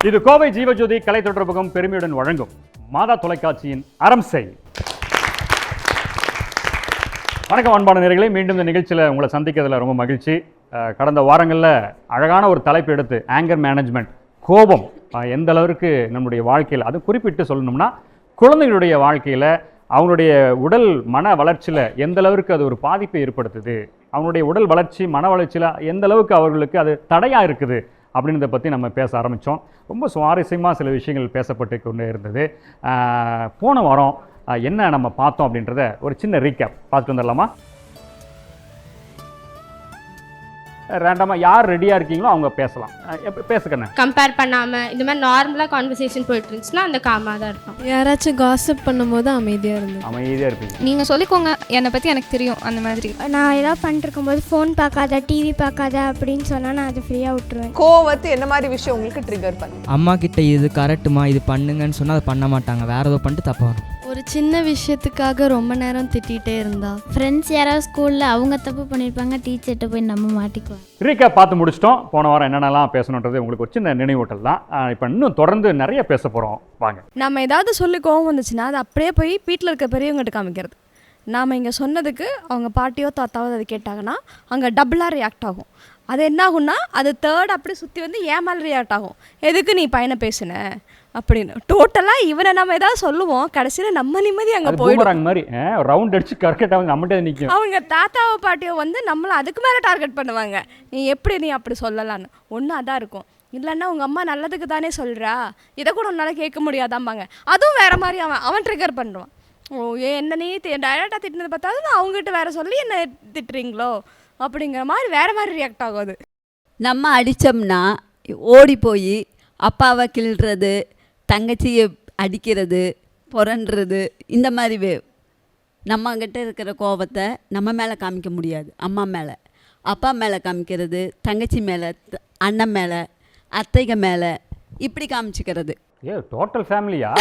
இது கோவை ஜீவஜோதி கலை தொடர்பகம் பெருமையுடன் வழங்கும் மாதா தொலைக்காட்சியின் அறம் செய். வணக்கம் அன்பான நேயர்களே, மீண்டும் இந்த நிகழ்ச்சியில் உங்களை சந்திக்கிறதுல ரொம்ப மகிழ்ச்சி. கடந்த வாரங்களில் அழகான ஒரு தலைப்பு எடுத்து ஆங்கர் மேனேஜ்மெண்ட், கோபம் எந்த அளவுக்கு நம்முடைய வாழ்க்கையில், அது குறிப்பிட்டு சொல்லணும்னா குழந்தைகளுடைய வாழ்க்கையில் அவங்களுடைய உடல் மன வளர்ச்சியில் எந்த அளவுக்கு அது ஒரு பாதிப்பை ஏற்படுத்துது, அவங்களுடைய உடல் வளர்ச்சி மன வளர்ச்சியில் எந்த அளவுக்கு அவர்களுக்கு அது தடையாக இருக்குது அப்படின்றத பற்றி நம்ம பேச ஆரம்பித்தோம். ரொம்ப சுவாரஸ்யமாக சில விஷயங்கள் பேசப்பட்டு கொண்டே இருந்தது. போன வாரம் என்ன நம்ம பார்த்தோம் அப்படின்றத ஒரு சின்ன ரீகேப் பார்த்துட்டு வந்துடலாமா? ரேண்டமாக யார் ரெடியாக இருக்கீங்களோ அவங்க பேசலாம். பேசுக்கண்ணே. கம்பேர் பண்ணாமல் இந்த மாதிரி நார்மலாக கான்வர்சேஷன் போயிட்டு இருந்துச்சுன்னா அந்த காமாக தான் இருக்கும். யாராச்சும் காசிப் பண்ணும்போது அமைதியாக இருப்பீங்க. நீங்கள் சொல்லிக்கோங்க, என்னை பற்றி எனக்கு தெரியும். அந்த மாதிரி நான் ஏதாவது பண்ணிருக்கும்போது ஃபோன் பார்க்காத, டிவி பார்க்காத அப்படின்னு சொன்னால் நான் அதை ஃப்ரீயாக விட்டுருவேன். கோவத்து என்ன மாதிரி விஷயம் உங்களுக்கு ட்ரிகர் பண்ணும்? அம்மா கிட்ட இது கரெக்டுமா, இது பண்ணுங்கன்னு சொன்னால் அதை பண்ண மாட்டாங்க, வேறு ஏதோ பண்ணிட்டு தப்பாக வரும். ஒரு சின்ன விஷயத்துக்காக ரொம்ப நேரம் திட்டிகிட்டே இருந்தா. ஃப்ரெண்ட்ஸ் யாராவது ஸ்கூலில் அவங்க தப்பு பண்ணியிருப்பாங்க, டீச்சர்கிட்ட போய் நம்ம மாட்டிக்குவோம். ரீகேப் பார்த்து முடிச்சிட்டோம். போன வாரம் என்னென்னலாம் பேசணுன்றது உங்களுக்கு ஒரு சின்ன நினைவூட்டல் தான். இப்போ இன்னும் தொடர்ந்து நிறைய பேச போகிறோம். வாங்க. நம்ம ஏதாவது சொல்லி கோவம் வந்துச்சுன்னா அது அப்படியே போய் வீட்டில் இருக்க பெரியவங்ககிட்ட காமிக்கிறது. நாம் இங்கே சொன்னதுக்கு அவங்க பாட்டியோ தாத்தாவோ அதை கேட்டாங்கன்னா அங்கே டபுளாக ரியாக்ட் ஆகும். அது என்ன ஆகும்னா அது தேர்ட் அப்படி சுற்றி வந்து ஏன் மேலே ரியாக்ட் ஆகும், எதுக்கு நீ பையனை பேசுன அப்படின்னு. டோட்டலாக இவனை நம்ம ஏதாவது சொல்லுவோம், கடைசியில் நம்ம நிம்மதி அங்கே போயிடும் மாதிரி ரவுண்ட் அடிச்சு கரெக்டாக அவங்க நம்மகிட்ட நிற்கும். அவங்க தாத்தாவோ பாட்டியோ வந்து நம்மளை அதுக்கு மேலே டார்கெட் பண்ணுவாங்க. நீ அப்படி சொல்லலான்னு ஒன்று அதான் இருக்கும். இல்லைன்னா உங்கள் அம்மா நல்லதுக்கு தானே சொல்கிறா, இதை கூட உன்னால் கேட்க முடியாதாம்பாங்க. அதுவும் வேறு மாதிரி அவன் ட்ரிகர் பண்ணுவான். ஓ என்ன நீ டைரெக்டாக திட்டினதை பார்த்தாலும் நான் அவங்ககிட்ட வேறு சொல்லி என்ன திட்டுறீங்களோ அப்படிங்கிற மாதிரி வேறு மாதிரி ரியாக்ட் ஆகாது. நம்ம அடித்தோம்னா ஓடி போய் அப்பாவை கிள்றது, தங்கச்சியை அடிக்கிறது, புரண்டுறது, இந்த மாதிரி நம்மக்கிட்ட இருக்கிற கோபத்தை நம்ம மேலே காமிக்க முடியாது. அம்மா மேலே, அப்பா மேலே காமிக்கிறது, தங்கச்சி மேலே, அண்ணன் மேலே, அத்தைக மேலே, இப்படி காமிச்சிக்கிறது. டோட்டல் ஃபேமிலியா?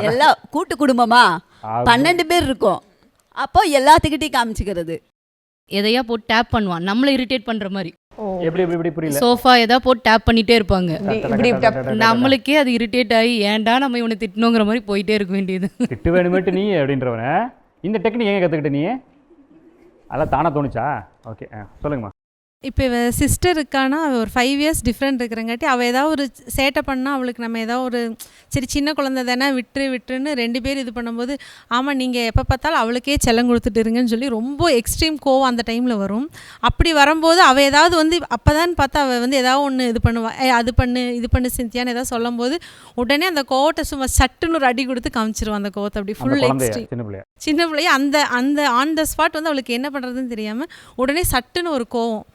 எல்லாம் கூட்டு குடும்பமா 12 பேர் இருக்கோம். அப்போ எல்லாத்துக்கிட்டையும் காமிச்சிக்கிறது. எதையா போட்டு டேப் பண்ணுவான், நம்மளை இரிட்டேட் பண்ற மாதிரி. எப்படி புரியல? சோஃபா எதா போட்டு டேப் பண்ணிட்டே இருப்பாங்க. நம்மளுக்கே அது இரிட்டேட் ஆகி ஏன்டா நம்ம இவனை திட்டணுங்கிற மாதிரி போயிட்டே இருக்க வேண்டியது. திட்டு வேணுமேட்டு நீ அப்படின்றவன இந்த டெக்னிக் எங்கே கற்றுக்கிட்ட நீ? அதெல்லாம் தானே தோணுச்சா? ஓகே, சொல்லுங்கம்மா. இப்போ இவள் சிஸ்டர் இருக்கானா, அவள் ஒரு 5 இயர்ஸ் டிஃப்ரெண்ட் இருக்கிறங்காட்டி அவள் ஏதாவது ஒரு சேட்டை பண்ணால் அவளுக்கு நம்ம ஏதாவது ஒரு சரி சின்ன குழந்தை தானே விட்டுருன்னு 2 பேர் இது பண்ணும்போது, ஆமாம் நீங்கள் எப்போ பார்த்தாலும் அவளுக்கே செல்லம் கொடுத்துட்டுருங்கன்னு சொல்லி ரொம்ப எக்ஸ்ட்ரீம் கோவம் அந்த டைமில் வரும். அப்படி வரும்போது அவள் ஏதாவது வந்து அப்போ தான் பார்த்தா அவள் வந்து ஏதாவது ஒன்று இது பண்ணுவாள், அது பண்ணு இது பண்ணு சிந்தியான்னு ஏதாவது சொல்லும் போது உடனே அந்த கோவத்தை சும்மா சட்டுன்னு ஒரு அடி கொடுத்து காமிச்சிருவான். அந்த கோவத்தை அப்படி ஃபுல் எக்ஸ்ட்ரீம் சின்ன பிள்ளைய அந்த அந்த ஆன் த ஸ்பாட் வந்து அவளுக்கு என்ன பண்ணுறதுன்னு தெரியாமல் உடனே சட்டுன்னு ஒரு கோவம்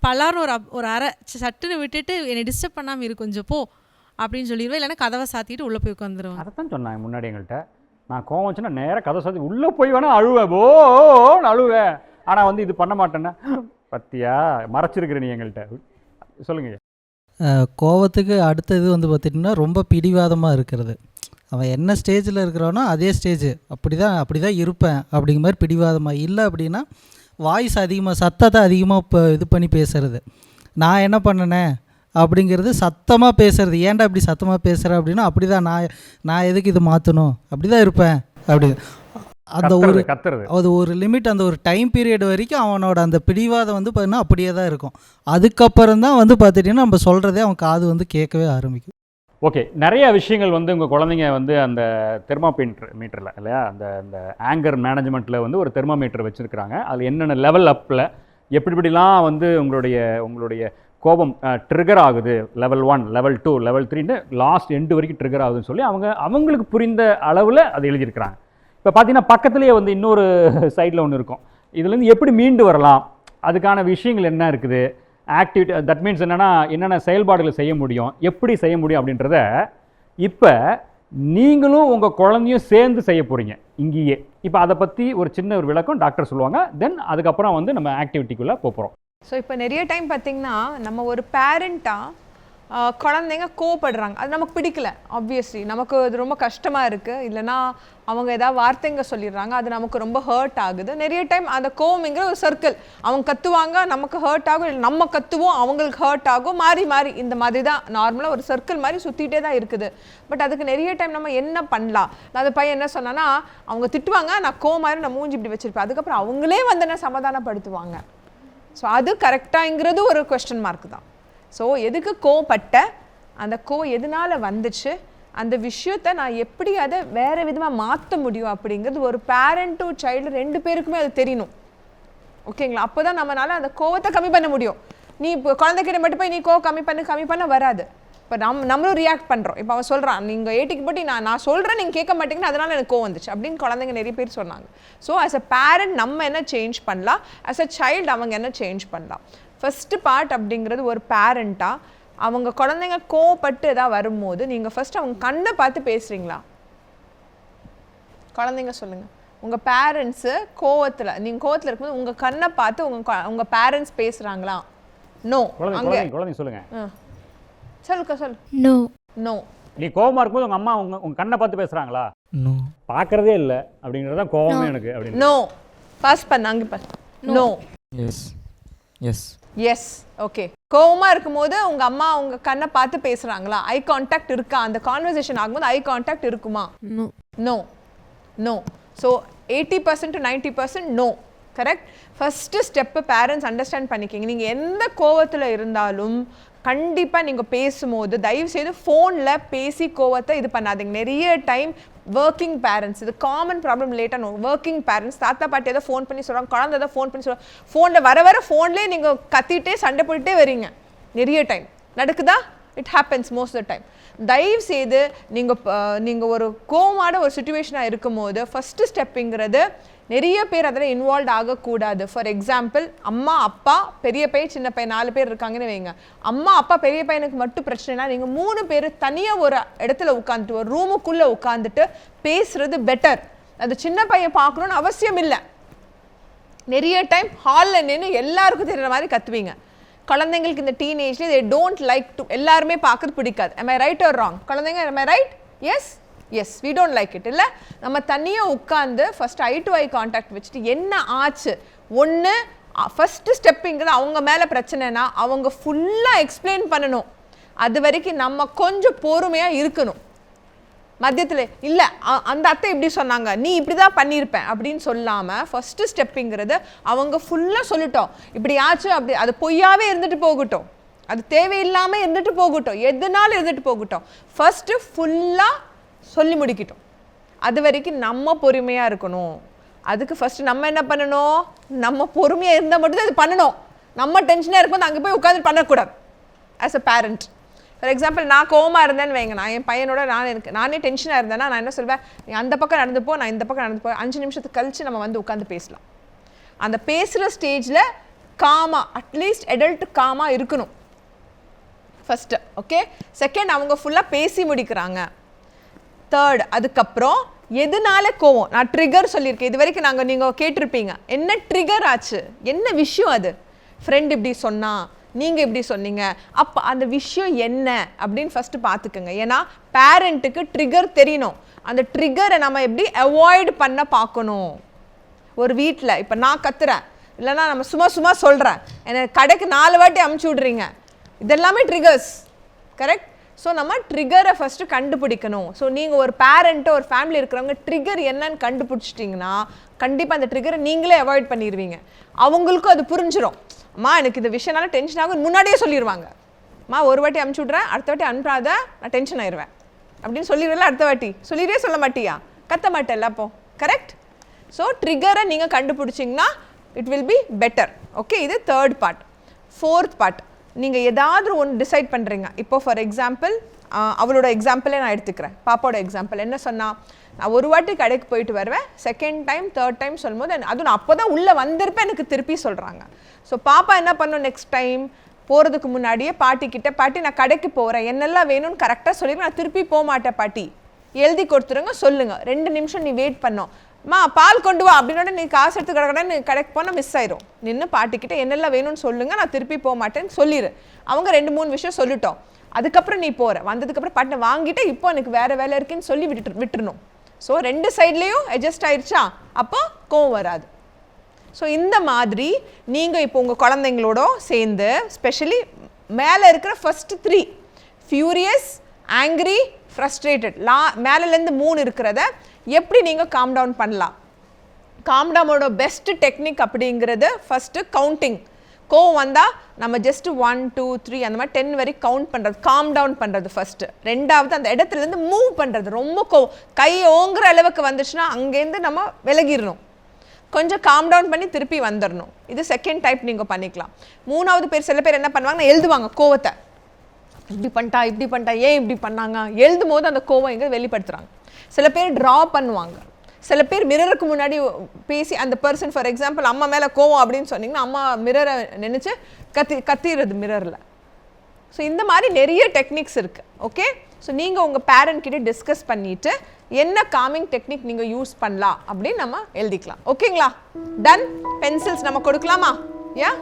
பலாரும் ஒரு அரை சட்டுன்னு விட்டுட்டு என்னை டிஸ்டர்ப் பண்ணாமல் இரு கொஞ்சம் போ அப்படின்னு சொல்லிடுவேன். இல்லைன்னா கதவை சாத்திட்டு உள்ளே போய் உட்காந்துருவேன். அதை தான் சொன்னாங்க முன்னாடி எங்கள்கிட்ட. நான் கோவம் வச்சுன்னா நேராக கதவை சாத்தி உள்ளே போய் வேணா அழுவேன், ஓன்னு அழுவேன். ஆனால் வந்து இது பண்ண மாட்டேன்னா பத்தியா மறைச்சிருக்கிற நீ எங்கள்கிட்ட. சொல்லுங்க. கோவத்துக்கு அடுத்தது வந்து பார்த்திங்கன்னா ரொம்ப பிடிவாதமாக இருக்கிறது. அவன் என்ன ஸ்டேஜில் இருக்கிறானோ அதே ஸ்டேஜ் அப்படி தான் இருப்பேன் அப்படிங்கிற மாதிரி பிடிவாதமாக. இல்லை அப்படின்னா வாய்ஸ் அதிகமாக சத்தத்தை அதிகமாக இப்போ இது பண்ணி பேசுகிறது. நான் என்ன பண்ணினேன் அப்படிங்கிறது சத்தமாக பேசுகிறது. ஏன்டா இப்படி சத்தமாக பேசுகிறேன் அப்படின்னா அப்படி தான் நான் எதுக்கு இது மாற்றணும், அப்படி தான் இருப்பேன் அப்படி. அது ஒரு லிமிட், அந்த ஒரு டைம் பீரியட் வரைக்கும் அவனோட அந்த பிடிவாதம் வந்து பார்த்தீங்கன்னா அப்படியே தான் இருக்கும். அதுக்கப்புறம் தான் வந்து பார்த்துட்டிங்கன்னா நம்ம சொல்கிறதே அவன் காது வந்து கேட்கவே ஆரம்பிக்கும். ஓகே, நிறைய விஷயங்கள் வந்து உங்கள் குழந்தைங்க வந்து அந்த மீட்டரில் இல்லையா, அந்த ஆங்கர் மேனேஜ்மெண்ட்டில் வந்து ஒரு தெர்மாமீட்டர் வச்சுருக்கிறாங்க. அதில் என்னென்ன லெவல் அப்பில் எப்படிலாம் வந்து உங்களுடைய கோபம் ட்ரிகர் ஆகுது, லெவல் 1, லெவல் 2, லெவல் 3ன்னு லாஸ்ட் எண்டு வரைக்கும் ட்ரிகர் ஆகுதுன்னு சொல்லி அவங்களுக்கு புரிந்த அளவில் அது எழுதியிருக்கிறாங்க. இப்போ பார்த்தீங்கன்னா பக்கத்துலேயே வந்து இன்னொரு சைடில் ஒன்று இருக்கும். இதுலேருந்து எப்படி மீண்டு வரலாம், அதுக்கான விஷயங்கள் என்ன இருக்குது, ஆக்டிவிட்டி, தட் மீன்ஸ் என்னென்ன செயல்பாடுகளை செய்ய முடியும், எப்படி செய்ய முடியும் அப்படின்றத இப்போ நீங்களும் உங்கள் குழந்தையும் சேர்ந்து செய்ய போகிறீங்க இங்கேயே. இப்போ அதை பற்றி ஒரு சின்ன ஒரு விளக்கம் டாக்டர் சொல்லுவாங்க. தென் அதுக்கப்புறம் வந்து நம்ம ஆக்டிவிட்டிக்குள்ளே போகிறோம். ஸோ இப்போ நிறைய டைம் பார்த்திங்கன்னா நம்ம ஒரு பேரண்ட்டாக குழந்தைங்க கோவப்படுறாங்க, அது நமக்கு பிடிக்கல, ஆப்வியஸ்லி நமக்கு அது ரொம்ப கஷ்டமாக இருக்குது. இல்லைனா அவங்க ஏதாவது வார்த்தைங்க சொல்லிடுறாங்க, அது நமக்கு ரொம்ப ஹர்ட் ஆகுது. நிறைய டைம் அந்த கோவம்ங்கிற ஒரு சர்க்கிள், அவங்க கத்துவாங்க, நமக்கு ஹர்ட் ஆகும், இல்லை நம்ம கத்துவோம், அவங்களுக்கு ஹர்ட் ஆகும், மாறி மாறி இந்த மாதிரி தான் நார்மலாக ஒரு சர்க்கிள் மாதிரி சுற்றிட்டே தான் இருக்குது. பட் அதுக்கு நிறைய டைம் நம்ம என்ன பண்ணலாம்? அந்த பையன் என்ன சொன்னான்னா, அவங்க திட்டுவாங்க, நான் கோவமாயிரும், நான் மூஞ்சி இப்படி வச்சுருப்பேன், அதுக்கப்புறம் அவங்களே வந்து என்ன சமாதானப்படுத்துவாங்க. ஸோ அது கரெக்டாங்கிறது ஒரு கொஸ்டின் மார்க் தான். ஸோ எதுக்கு கோவப்பட்ட, அந்த எதனால் வந்துச்சு, அந்த விஷயத்தை நான் எப்படி அதை வேறு விதமாக மாற்ற முடியும் அப்படிங்கிறது ஒரு பேரண்ட் டு சைல்டு 2 பேருக்குமே அது தெரியணும். ஓகேங்களா? அப்போ தான் நம்மளால் அந்த கோவத்தை கம்மி பண்ண முடியும். நீ இப்போ குழந்தைகிட்ட மட்டும் போய் நீ கோவம் கம்மி பண்ண வராது. இப்போ நம்மளும் ரியாக்ட் பண்ணுறோம். இப்போ அவன் சொல்கிறான், நீங்கள் 80க்கு போட்டு நான் சொல்கிறேன், நீங்கள் கேட்க மாட்டீங்கன்னா அதனால் எனக்கு கோவம் வந்துச்சு அப்படின்னு குழந்தைங்க நிறைய பேர் சொன்னாங்க. ஸோ ஆஸ் அ பேரண்ட் நம்ம என்ன சேஞ்ச் பண்ணலாம், ஆஸ் அ சைல்டு அவங்க என்ன சேஞ்ச் பண்ணலாம்? ஃபஸ்ட்டு பார்ட் அப்படிங்கிறது ஒரு பேரண்ட்டாக அவங்க குழந்தைங்க கோவப்பட்டு எதாவது வரும்போது நீங்கள் ஃபஸ்ட்டு அவங்க கண்ணை பார்த்து பேசுகிறீங்களா? குழந்தைங்க சொல்லுங்கள், உங்கள் பேரண்ட்ஸு நீங்கள் கோவத்தில் இருக்கும்போது உங்கள் கண்ணை பார்த்து உங்கள் பேரண்ட்ஸ் பேசுகிறாங்களா? நோ. குழந்தைங்க சொல்லுங்கள். சொல்லு. நோ. நோ. நீ கோவமாக இருக்கும்போது உங்கள் அம்மா உங்கள் கண்ணை பார்த்து பேசுகிறாங்களா? நோ. பார்க்குறதே இல்லை அப்படிங்கிறது தான் கோவமே எனக்கு அப்படின்னு. நோ. பாஸ் பண்ண அங்கே pass. No. Yes yes yes. Okay. கோவமாக இருக்கும்போது உங்கள் அம்மா உங்கள் கண்ணை பார்த்து பேசுகிறாங்களா? ஐ கான்டாக்ட் இருக்கா? அந்த கான்வர்சேஷன் ஆகும்போது ஐ கான்டாக்ட் இருக்குமா? No. No. No. So 80% to 90% no. Correct. First step parents understand பண்ணிக்கிங்க. நீங்கள் எந்த கோவத்தில் இருந்தாலும் கண்டிப்பாக நீங்கள் பேசும்போது தயவுசெய்து ஃபோனில் பேசி கோவத்தை இது பண்ணாதீங்க. நிறைய டைம் ஒர்க்கிங் பேரண்ட்ஸ், இது காமன் ப்ராப்ளம் லேட்டாக ஒர்க்கிங் பேரண்ட்ஸ் தாத்தா பாட்டி ஏதோ ஃபோன் பண்ணி சொல்கிறாங்க, குழந்தை ஏதோ ஃபோன் பண்ணி சொல்கிறாங்க, ஃபோனில் வர ஃபோன்லேயே நீங்கள் கத்திட்டே சண்டை போட்டுகிட்டே வரீங்க. நிறைய டைம் நடக்குதா? It happens most the time. தயவு செய்து நீங்கள் ஒரு கோவமான ஒரு சுச்சுவேஷனாக இருக்கும்போது ஃபஸ்ட்டு ஸ்டெப்புங்கிறது நிறைய பேர் அதில் இன்வால்வ் ஆகக்கூடாது. ஃபார் எக்ஸாம்பிள், அம்மா அப்பா பெரிய பையன் சின்ன பையன் 4 பேர் இருக்காங்கன்னு வைங்க. அம்மா அப்பா பெரிய பையனுக்கு மட்டும் பிரச்சனைனா நீங்கள் 3 பேர் தனியாக ஒரு இடத்துல உட்காந்துட்டு ஒரு ரூமுக்குள்ளே உட்காந்துட்டு பேசுகிறது பெட்டர். அது சின்ன பையன் பார்க்கணுன்னு அவசியம் இல்லை. நிறைய டைம் ஹாலில் நின்று எல்லாருக்கும் தெரிகிற மாதிரி கத்துவீங்க. குழந்தைங்களுக்கு இந்த டீனேஜ்ல they don't like to எல்லாருமே பார்க்கறது பிடிக்காது. am I right or wrong? குழந்தைங்க am I right? yes we don't like it. இல்லை, நம்ம தனியாக உட்காந்து first I to eye contact வச்சுட்டு என்ன ஆச்சு, ஒன்று ஃபஸ்ட்டு ஸ்டெப்புங்கிறது அவங்க மேலே பிரச்சனைனா அவங்க ஃபுல்லாக எக்ஸ்பிளைன் பண்ணணும். அது வரைக்கும் நம்ம கொஞ்சம் பொறுமையாக இருக்கணும். மத்தியத்தில் இல்லை அந்த அத்தை இப்படி சொன்னாங்க, நீ இப்படி தான் பண்ணியிருப்பேன் அப்படின்னு சொல்லாமல் ஃபஸ்ட்டு ஸ்டெப்புங்கிறது அவங்க ஃபுல்லாக சொல்லிட்டோம், இப்படி ஆச்சு அப்படி, அது பொய்யாவே இருந்துட்டு போகட்டும், அது தேவையில்லாமல் இருந்துட்டு போகட்டும், எதுனாலும் இருந்துட்டு போகட்டும், ஃபஸ்ட்டு ஃபுல்லாக சொல்லி முடிக்கட்டும். அது வரைக்கும் நம்ம பொறுமையாக இருக்கணும். அதுக்கு ஃபஸ்ட்டு நம்ம என்ன பண்ணணும், நம்ம பொறுமையாக இருந்தால் மட்டும்தான் அது பண்ணணும். நம்ம டென்ஷனாக இருக்கும்போது அங்கே போய் உட்காந்து பண்ணக்கூடாது. As a parent for example, நான் கோவமாக இருந்தேன்னு வைங்க, நான் என் பையனோட நானே டென்ஷனாக இருந்தேன்னா நான் என்ன சொல்வேன், நீ அந்த பக்கம் நடந்து போ, நான் இந்த பக்கம் நடந்து போ, 5 நிமிஷத்துக்கு கழிச்சு நம்ம வந்து உட்காந்து பேசலாம். அந்த பேசுகிற ஸ்டேஜில் காமாக, அட்லீஸ்ட் அடல்ட் காமாக இருக்கணும் ஃபஸ்ட்டு. ஓகே. செகண்ட், அவங்க ஃபுல்லாக பேசி முடிக்கிறாங்க. தேர்ட், அதுக்கப்புறம் எதனால கோவம், நான் ட்ரிகர் சொல்லியிருக்கேன் இது வரைக்கும். நீங்கள் கேட்டிருப்பீங்க, என்ன ட்ரிகர் ஆச்சு, என்ன விஷயம், அது ஃப்ரெண்ட் இப்படி சொன்னா, நீங்கள் இப்படி சொன்னீங்க, அப்போ அந்த விஷயம் என்ன அப்படின்னு ஃபஸ்ட்டு பார்த்துக்கோங்க. ஏன்னா பேரண்ட்டுக்கு ட்ரிகர் தெரியணும். அந்த ட்ரிகரை நம்ம எப்படி அவாய்ட் பண்ண பார்க்கணும். ஒரு வீட்டில் இப்போ நான் கத்துறேன், இல்லைனா நம்ம சும்மா சொல்கிறேன், என்னை கடைக்கு 4 வாட்டி அமுச்சு விட்றீங்க, இதெல்லாமே ட்ரிகர்ஸ். கரெக்ட். ஸோ நம்ம ட்ரிகரை ஃபஸ்ட்டு கண்டுபிடிக்கணும். ஸோ நீங்கள் ஒரு பேரண்ட்டோ ஒரு ஃபேமிலி இருக்கிறவங்க ட்ரிகர் என்னன்னு கண்டுபிடிச்சிட்டிங்கன்னா கண்டிப்பாக அந்த ட்ரிகரை நீங்களே அவாய்ட் பண்ணிடுவீங்க. அவங்களுக்கும் அது புரிஞ்சிடும். அம்மா எனக்கு இந்த விஷயனால டென்ஷன் ஆகும் முன்னாடியே சொல்லிடுவாங்க. அம்மா ஒரு வாட்டி அமுச்சு விட்றேன், அடுத்த வாட்டி அனுப்பாத, நான் டென்ஷன் ஆயிடுவேன் அப்படின்னு சொல்லிடுவேல. அடுத்த வாட்டி சொல்லிடுவே சொல்ல மாட்டியா, கத்த மாட்டேல்ல அப்போ. கரெக்ட். ஸோ ட்ரிகரை நீங்கள் கண்டுபிடிச்சிங்கன்னா it will be better. Okay. இது தேர்ட் பார்ட். ஃபோர்த் பார்ட், நீங்கள் ஏதாவது ஒன்று டிசைட் பண்ணுறீங்க. இப்போ ஃபார் எக்ஸாம்பிள், அவளோட எக்ஸாம்பிளே நான் எடுத்துக்கிறேன். பாப்பாவோட எக்ஸாம்பிள் என்ன சொன்னால், நான் ஒரு வாட்டி கடைக்கு போயிட்டு வருவேன், செகண்ட் டைம் தேர்ட் டைம் சொல்லும்போது அதுவும் நான் அப்போ தான் உள்ளே வந்திருப்பேன், எனக்கு திருப்பி சொல்கிறாங்க. ஸோ பாப்பா என்ன பண்ணும், நெக்ஸ்ட் டைம் போகிறதுக்கு முன்னாடியே பாட்டிக்கிட்ட, பாட்டி நான் கடைக்கு போகிறேன், என்னெல்லாம் வேணும்னு கரெக்டாக சொல்லிடுவேன், நான் திருப்பி போக மாட்டேன் பாட்டி, எழுதி கொடுத்துருங்க, சொல்லுங்கள், 2 நிமிஷம் நீ வெயிட் பண்ணோம், மா பால் கொண்டு வா அப்படின்னோட நீ காசு எடுத்து கிடக்கடன்னு கடைக்கு போனால் மிஸ் ஆயிரும். நின்று பாட்டிக்கிட்ட என்னெல்லாம் வேணும்னு சொல்லுங்கள், நான் திருப்பி போக மாட்டேன்னு சொல்லிடு. அவங்க 2-3 விஷயம் சொல்லிட்டோம். அதுக்கப்புறம் நீ போகிற வந்ததுக்கப்புறம் பட்டனை வாங்கிட்டு இப்போ எனக்கு வேறு வேலை இருக்குன்னு சொல்லி விட்டுறணும். ஸோ 2 சைட்லேயும் அட்ஜஸ்ட் ஆயிடுச்சா, அப்போ கோவம் வராது. ஸோ இந்த மாதிரி நீங்கள் இப்போ உங்கள் குழந்தைங்களோட சேர்ந்து ஸ்பெஷலி மேலே இருக்கிற ஃபஸ்ட்டு 3 ஃபியூரியஸ், ஆங்க்ரி, ஃப்ரஸ்ட்ரேட்டட், மேலேருந்து 3 இருக்கிறத எப்படி நீங்கள் காம் டவுன் பண்ணலாம். காம் டவுனோட பெஸ்ட் டெக்னிக் அப்படிங்கிறது ஃபஸ்ட்டு கவுண்டிங். கோவம் வந்தால் நம்ம ஜஸ்ட்டு 1 2 3 அந்த மாதிரி 10 வரைக்கும் கவுண்ட் பண்ணுறது, காம் டவுன் பண்ணுறது ஃபஸ்ட்டு. 2வது அந்த இடத்துலேருந்து மூவ் பண்ணுறது. ரொம்ப கை ஓங்குற அளவுக்கு வந்துச்சுன்னா அங்கேருந்து நம்ம விலகிடணும், கொஞ்சம் காம் டவுன் பண்ணி திருப்பி வந்துடணும். இது செகண்ட் டைப் நீங்கள் பண்ணிக்கலாம். 3வது பேர் சில பேர் என்ன பண்ணுவாங்கன்னா எழுதுவாங்க கோவத்தை, இப்படி பண்ணிட்டா ஏன் இப்படி பண்ணாங்க, எழுதும் போது அந்த கோவம் எங்கே வெளிப்படுத்துகிறாங்க. சில பேர் ட்ரா பண்ணுவாங்க, சில பேர் மிரருக்கு முன்னாடி பேசி அந்த பர்சன், ஃபார் எக்ஸாம்பிள் அம்மா மேலே கோவம் அப்படின்னு சொன்னீங்கன்னா அம்மா மிரரை நினச்சி கத்திடுறது மிரரில். ஸோ இந்த மாதிரி நிறைய டெக்னிக்ஸ் இருக்குது. ஓகே, ஸோ நீங்கள் உங்கள் பேரண்ட் கிட்ட டிஸ்கஸ் பண்ணிவிட்டு என்ன காமிங் டெக்னிக் நீங்கள் யூஸ் பண்ணலாம் அப்படின்னு நம்ம எழுதிக்கலாம். ஓகேங்களா? டன். பென்சில்ஸ் நம்ம கொடுக்கலாமா? யா.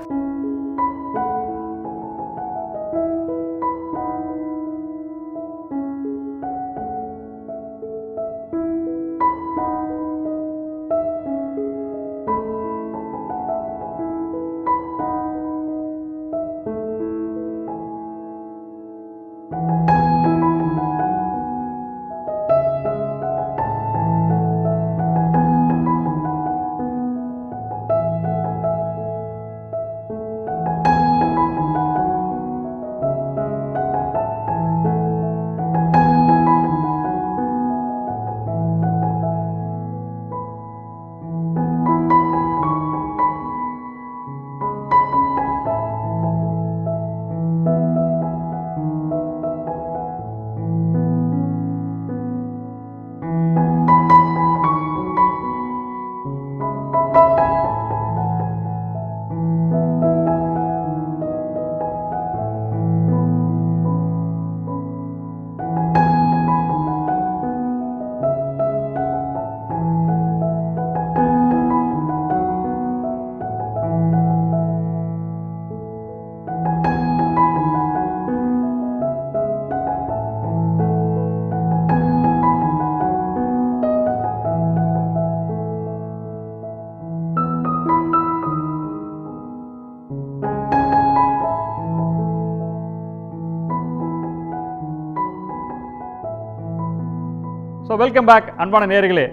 ஸோ வெல்கம் பேக் அன்பான நேயர்களே.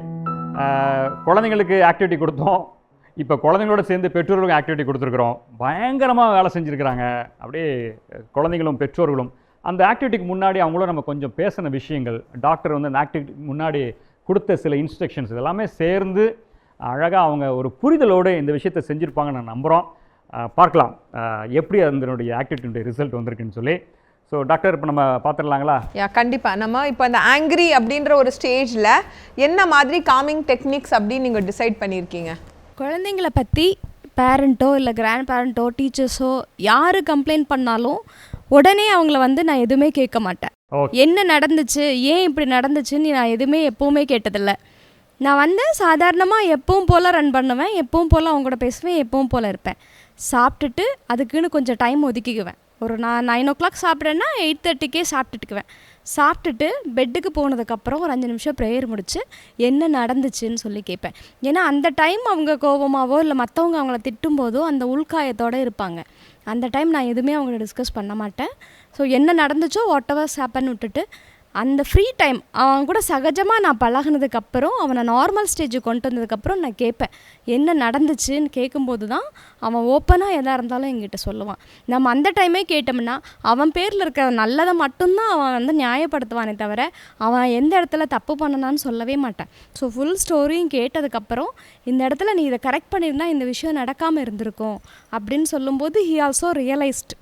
குழந்தைங்களுக்கு ஆக்டிவிட்டி கொடுத்தோம், இப்போ குழந்தைங்களோட சேர்ந்து பெற்றோர்களுக்கும் ஆக்டிவிட்டி கொடுத்துருக்குறோம். பயங்கரமாக வேலை செஞ்சுருக்கிறாங்க அப்படியே குழந்தைங்களும் பெற்றோர்களும். அந்த ஆக்டிவிட்டிக்கு முன்னாடி அவங்களும் நம்ம கொஞ்சம் பேசின விஷயங்கள், டாக்டர் வந்து அந்த ஆக்டிவிட்டி முன்னாடி கொடுத்த சில இன்ஸ்ட்ரக்ஷன்ஸ் இதெல்லாமே சேர்ந்து அழகாக அவங்க ஒரு புரிதலோடு இந்த விஷயத்தை செஞ்சுருப்பாங்கன்னு நான் நம்புகிறோம். பார்க்கலாம் எப்படி அதனுடைய ஆக்டிவிட்டியுடைய ரிசல்ட் வந்திருக்குன்னு சொல்லி. ஸோ டாக்டர், இப்போ நம்ம பார்த்துடலாங்களா? கண்டிப்பாக. நம்ம இப்போ அந்த ஆங்க்ரி அப்படின்ற ஒரு ஸ்டேஜில் என்ன மாதிரி காமிங் டெக்னிக்ஸ் அப்படின்னு நீங்கள் டிசைட் பண்ணியிருக்கீங்க? குழந்தைங்களை பற்றி பேரண்ட்டோ இல்லை கிராண்ட் பேரண்ட்டோ டீச்சர்ஸோ யார் கம்ப்ளைண்ட் பண்ணாலும் உடனே அவங்கள வந்து நான் எதுவுமே கேட்க மாட்டேன். என்ன நடந்துச்சு, ஏன் இப்படி நடந்துச்சுன்னு நான் எதுவுமே எப்போவுமே கேட்டதில்லை. நான் வந்து சாதாரணமாக எப்பவும் போல் ரன் பண்ணுவேன், எப்பவும் போல் அவங்க கூட பேசுவேன், எப்பவும் போல் இருப்பேன். சாப்பிட்டுட்டு அதுக்குன்னு கொஞ்சம் டைம் ஒதுக்கிக்குவேன். ஒரு நான் 9 o'clock சாப்பிட்றேன்னா 8:30க்கே சாப்பிட்டுக்குவேன். சாப்பிட்டுட்டு பெட்டுக்கு போனதுக்கப்புறம் ஒரு 5 நிமிஷம் ப்ரேயர் முடிச்சு என்ன நடந்துச்சுன்னு சொல்லி கேட்பேன். ஏன்னா அந்த டைம் அவங்க கோபமாவோ இல்லை மற்றவங்க அவங்கள திட்டும் போதோ அந்த உள்காயத்தோடு இருப்பாங்க. அந்த டைம் நான் எதுவுமே அவங்கள டிஸ்கஸ் பண்ண மாட்டேன். ஸோ என்ன நடந்துச்சோ வாட் எவர் ஹேப்பன் விட்டுட்டு அந்த ஃப்ரீ டைம் அவன் கூட சகஜமாக நான் பழகினதுக்கப்புறம் அவனை நார்மல் ஸ்டேஜுக்கு கொண்டு வந்ததுக்கப்புறம் நான் கேட்பேன் என்ன நடந்துச்சுன்னு. கேட்கும்போது தான் அவன் ஓப்பனாக எதாக இருந்தாலும் எங்கிட்ட சொல்லுவான். நம்ம அந்த டைமே கேட்டோம்னா அவன் பேரில் இருக்கிற நல்லதை மட்டும்தான் அவன் வந்து நியாயப்படுத்துவானே தவிர அவன் எந்த இடத்துல தப்பு பண்ணனான்னு சொல்லவே மாட்டான். ஸோ ஃபுல் ஸ்டோரியும் கேட்டதுக்கப்புறம் இந்த இடத்துல நீ இதை கரெக்ட் பண்ணியிருந்தா இந்த விஷயம் நடக்காமல் இருந்திருக்கும் அப்படின்னு சொல்லும்போது ஹி ஆல்சோ ரியலைஸ்ட்.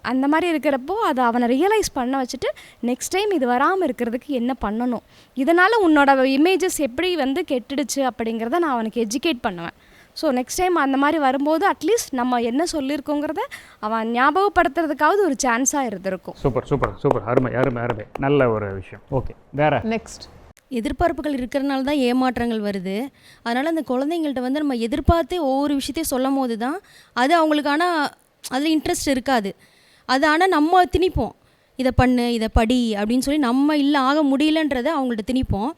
அந்த மாதிரி இருக்கிறப்போ அதை அவனை ரியலைஸ் பண்ண வச்சுட்டு நெக்ஸ்ட் டைம் இது வராமல் இருக்கிறதுக்கு என்ன பண்ணணும், இதனால் உன்னோட இமேஜஸ் எப்படி வந்து கெட்டுடுச்சு அப்படிங்கிறத நான் அவனுக்கு எஜுகேட் பண்ணுவேன். ஸோ நெக்ஸ்ட் டைம் அந்த மாதிரி வரும்போது அட்லீஸ்ட் நம்ம என்ன சொல்லியிருக்கோங்கிறத அவன் ஞாபகப்படுத்துறதுக்காவது ஒரு சான்ஸாக இருந்திருக்கும். சூப்பர் சூப்பர் சூப்பர், அருமை அருமை அருமை, நல்ல ஒரு விஷயம். ஓகே, வேற நெக்ஸ்ட். எதிர்பார்ப்புகள் இருக்கிறனால தான் ஏமாற்றங்கள் வருது. அதனால் அந்த குழந்தைங்கள்ட்ட வந்து நம்ம எதிர்பார்த்து ஒவ்வொரு விஷயத்தையும் சொல்லும் போது தான் அது அவங்களுக்கான அதில் இன்ட்ரெஸ்ட் இருக்காது. அது ஆனால் நம்ம திணிப்போம். இதை பண்ணு இதை படி அப்படின்னு சொல்லி நம்ம இல்லை ஆக முடியலன்றதை அவங்கள்ட்ட திணிப்போம்.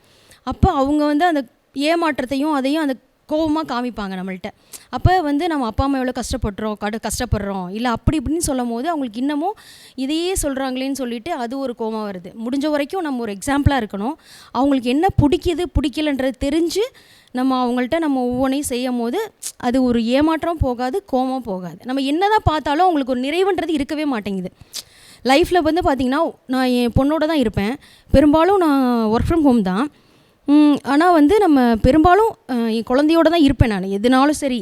அப்போ அவங்க வந்து அந்த ஏமாற்றத்தையும் அதையும் அந்த கோபமாக காமிப்பாங்க நம்மள்ட்ட. அப்போ வந்து நம்ம அப்பா அம்மா எவ்வளோ கஷ்டப்படுறோம் இல்லை அப்படி இப்படின்னு சொல்லும் போது அவங்களுக்கு இன்னமும் இதையே சொல்கிறாங்களேன்னு சொல்லிட்டு அது ஒரு கோபம் வருது. முடிஞ்ச வரைக்கும் நம்ம ஒரு எக்ஸாம்பிளாக இருக்கணும். அவங்களுக்கு என்ன பிடிக்கலன்றது தெரிஞ்சு நம்ம அவங்கள்ட்ட நம்ம ஒவ்வொன்றையும் செய்யும் போது அது ஒரு ஏமாற்றம் போகாது, கோபம் போகாது. நம்ம என்ன தான் பார்த்தாலும் அவங்களுக்கு ஒரு நிறைவுன்றது இருக்கவே மாட்டேங்குது. லைஃப்பில் வந்து பார்த்திங்கன்னா நான் என் பொண்ணோட தான் இருப்பேன், பெரும்பாலும் நான் ஒர்க் ஃப்ரம் ஹோம் தான். ஆனால் வந்து நம்ம பெரும்பாலும் என் குழந்தையோடு தான் இருப்பேன் நான், எதுனாலும் சரி,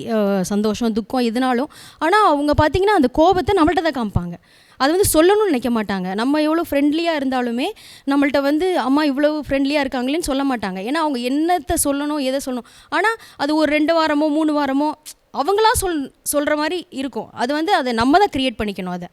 சந்தோஷம் துக்கம் எதுனாலும். ஆனால் அவங்க பார்த்திங்கன்னா அந்த கோபத்தை நம்மள்ட்ட தான் காமிப்பாங்க. அது வந்து சொல்லணும்னு நினைக்க மாட்டாங்க. நம்ம எவ்வளோ ஃப்ரெண்ட்லியாக இருந்தாலுமே நம்மள்ட்ட வந்து அம்மா இவ்வளோ ஃப்ரெண்ட்லியாக இருக்காங்களேன்னு சொல்ல மாட்டாங்க. ஏன்னா அவங்க என்னத்தை சொல்லணும் எதை சொல்லணும், ஆனால் அது ஒரு 2 வாரமோ 3 வாரமோ அவங்களா சொல்கிற மாதிரி இருக்கும். அது வந்து அதை நம்ம தான் க்ரியேட் பண்ணிக்கணும். அதை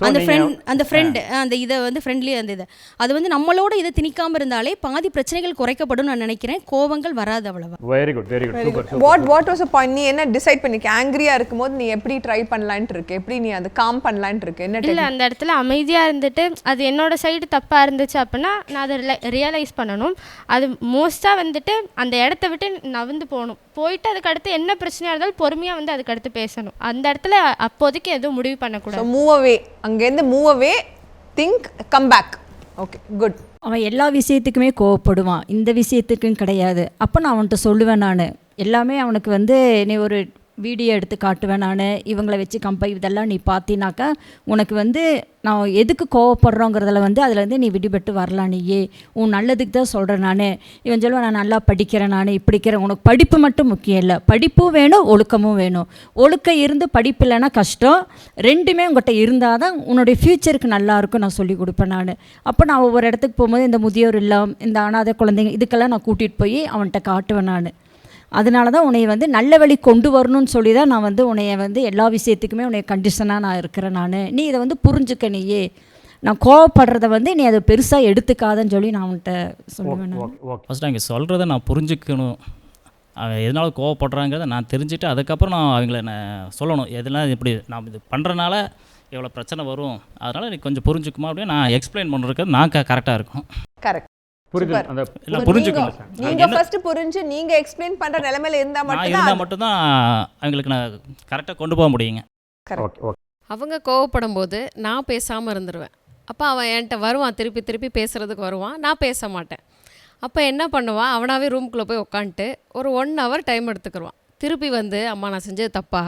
அந்த ஃப்ரெண்டு அந்த இதை வந்து ஃப்ரெண்ட்லி அந்த இதை அது வந்து நம்மளோட இதை திணிக்காமல் இருந்தாலே பாதி பிரச்சனைகள் குறைக்கப்படும் நான் நினைக்கிறேன். கோபங்கள் வராது அவ்வளவா. Very good very good. What was a point? நீ என்ன டிசைட் பண்ணிக்க? ஆங்கிரியா இருக்கும்போது நீ எப்படி ட்ரை பண்ணலான்ட்டு இருக்கு, எப்படி நீ அதை காம் பண்ணலான்ட்டு இருக்கு? என்ன இல்லை, அந்த இடத்துல அமைதியாக இருந்துட்டு அது என்னோட சைடு தப்பாக இருந்துச்சு அப்படின்னா நான் அதை ரியலைஸ் பண்ணணும். அது மோஸ்ட்டாக வந்துட்டு அந்த இடத்த விட்டு நகர்ந்து போகணும். போயிட்டு அதுக்கு அடுத்து என்ன பிரச்சனையாக இருந்தாலும் பொறுமையாக வந்து அதுக்கு அடுத்து பேசணும். அந்த இடத்துல அப்போதைக்கு எதுவும் முடிவு பண்ணக்கூடாது. மூவ் அவே, அங்கேருந்து move away, think, come back. Okay, good. அவன் எல்லா விஷயத்துக்குமே கோவப்படுவான், இந்த விஷயத்துக்கும் கிடையாது. அப்போ நான் அவன்கிட்ட சொல்லுவேன், நான் எல்லாமே அவனுக்கு வந்து நீ ஒரு வீடியோ எடுத்து காட்டுவேன், நான் இவங்களை வச்சு இதெல்லாம் நீ பார்த்தினாக்கா உனக்கு வந்து நான் எதுக்கு கோவப்படுறோங்கிறதுல வந்து அதில் வந்து நீ விடுபட்டு வரலாம், நீயே உன் நல்லதுக்கு தான் சொல்கிறேன். நான் இவன் சொல்லுவேன், நான் நல்லா படிக்கிறேன், நான் இப்படிக்கிறேன். உனக்கு படிப்பு மட்டும் முக்கியம் இல்லை, படிப்பும் வேணும் ஒழுக்கமும் வேணும். ஒழுக்கம் இருந்து படிப்பு இல்லைன்னா கஷ்டம். ரெண்டுமே உங்கள்கிட்ட இருந்தால் தான் உன்னுடைய ஃப்யூச்சருக்கு நல்லாயிருக்கும் நான் சொல்லி கொடுப்பேன். நான் அப்போ நான் ஒவ்வொரு இடத்துக்கு போகும்போது இந்த முதியோர் இல்லம், இந்த அனாதை குழந்தைங்க இதுக்கெல்லாம் நான் கூட்டிகிட்டு போய் அவன்கிட்ட காட்டுவேன். நான் அதனால தான் உன்னை வந்து நல்ல வழி கொண்டு வரணும்னு சொல்லி தான் நான் வந்து உன்னைய வந்து எல்லா விஷயத்துக்குமே உன்னைய கண்டிஷனாக நான் இருக்கிறேன். நீ இதை வந்து புரிஞ்சுக்க, நீயே நான் கோவப்படுறத வந்து நீ அதை பெருசாக எடுத்துக்காதன்னு சொல்லி நான் அவன்கிட்ட சொல்லுவேன். ஃபஸ்ட்டு அவங்க சொல்கிறத நான் புரிஞ்சுக்கணும், அவங்க எதனால கோவப்படுறாங்கிறத நான் தெரிஞ்சுட்டு அதுக்கப்புறம் நான் அவங்கள நான் சொல்லணும், எதெல்லாம் இப்படி நான் இது பண்ணுறனால எவ்வளோ பிரச்சனை வரும், அதனால் நீ கொஞ்சம் புரிஞ்சுக்குமா அப்படின்னு நான் எக்ஸ்பிளைன் பண்ணுறதுக்கு நான் கரெக்டாக இருக்கும். கரெக்ட். நீங்க ஃபர்ஸ்ட் புரிஞ்சு நீங்க எக்ஸ்பிளைன் பண்ற நிலைமையில இருந்தா மட்டும்தான் அவங்களுக்கு நான் கரெக்டாக கொண்டு போக முடியுங்க. அவங்க கோவப்படும் போது நான் பேசாமல் இருந்துருவேன். அப்போ அவன் என்கிட்ட வருவான், திருப்பி திருப்பி பேசுகிறதுக்கு வருவான், நான் பேச மாட்டேன். அப்போ என்ன பண்ணுவான், அவனாவே ரூம்குள்ளே போய் உட்காந்துட்டு ஒரு 1 hour டைம் எடுத்துக்கிடுவான். திருப்பி வந்து அம்மா நான் செஞ்சது தப்பா,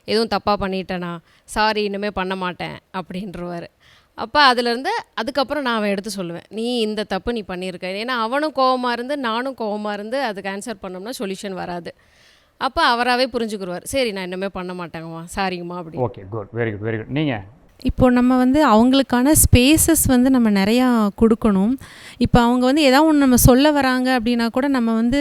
எதுவும் தப்பாக பண்ணிட்டேனா, சாரி இனிமேல் பண்ண மாட்டேன் அப்படின்றவாரு. அப்போ அதுலேருந்து அதுக்கப்புறம் நான் அவன் எடுத்து சொல்லுவேன், நீ இந்த தப்பு நீ பண்ணியிருக்க. ஏன்னா அவனும் கோவமாக இருந்து நானும் கோவமாக இருந்து அதுக்கு ஆன்சர் பண்ணோம்னா சொல்யூஷன் வராது. அப்போ அவராகவே புரிஞ்சுக்குருவார், சரி நான் இன்னுமே பண்ண மாட்டேங்கம்மா, சாரிங்கம்மா அப்படி. Okay, good, very good, very good. நீங்கள் இப்போது நம்ம வந்து அவங்களுக்கான ஸ்பேசஸ் வந்து நம்ம நிறையா கொடுக்கணும். இப்போ அவங்க வந்து ஏதாவது ஒன்று நம்ம சொல்ல வராங்க அப்படின்னா கூட நம்ம வந்து